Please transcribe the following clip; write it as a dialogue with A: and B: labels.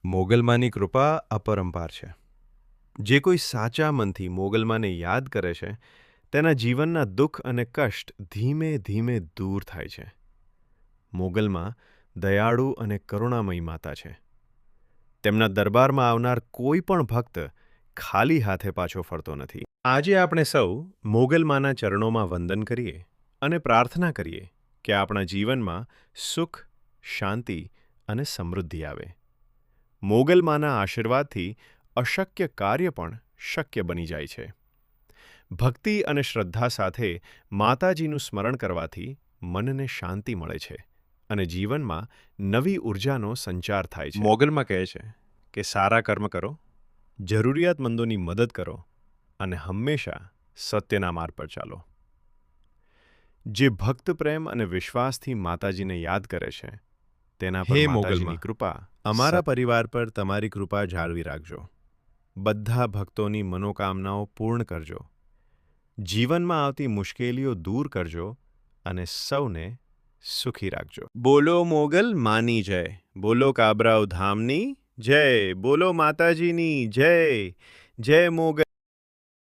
A: મોગલમાની કૃપા અપરંપાર છે. જે કોઈ સાચા મનથી મોગલમાને યાદ કરે છે તેના જીવનના દુઃખ અને કષ્ટ ધીમે ધીમે દૂર થાય છે. મોગલમાં દયાળુ અને કરુણામયી માતા છે. તેમના દરબારમાં આવનાર કોઈ પણ ભક્ત ખાલી હાથે પાછો ફરતો નથી. આજે આપણે સૌ મોગલમાના ચરણોમાં વંદન કરીએ અને પ્રાર્થના કરીએ કે આપણા જીવનમાં સુખ, શાંતિ અને સમૃદ્ધિ આવે. મોગલમાના આશીર્વાદથી અશક્ય કાર્ય પણ શક્ય બની જાય છે. ભક્તિ અને શ્રદ્ધા સાથે માતાજીનું સ્મરણ કરવાથી મનને શાંતિ મળે છે અને જીવનમાં નવી ઉર્જાનો સંચાર થાય છે. મોગલમાં કહે છે કે સારા કર્મ કરો, જરૂરિયાતમંદોની મદદ કરો અને હંમેશા સત્યના માર્ગ પર ચાલો. જે ભક્ત પ્રેમ અને વિશ્વાસથી માતાજીને યાદ કરે છે તેના પર માતાજીની કૃપા અમારા પરિવાર પર તમારી કૃપા જાળવી રાખજો. બધા ભક્તોની મનોકામનાઓ પૂર્ણ કરજો. જીવનમાં આવતી મુશ્કેલીઓ દૂર કરજો અને સૌને સુખી રાખજો. બોલો મોગલ માની જય, બોલો કાબરાવ ધામની જય, બોલો માતાજીની જય, જય મોગલ.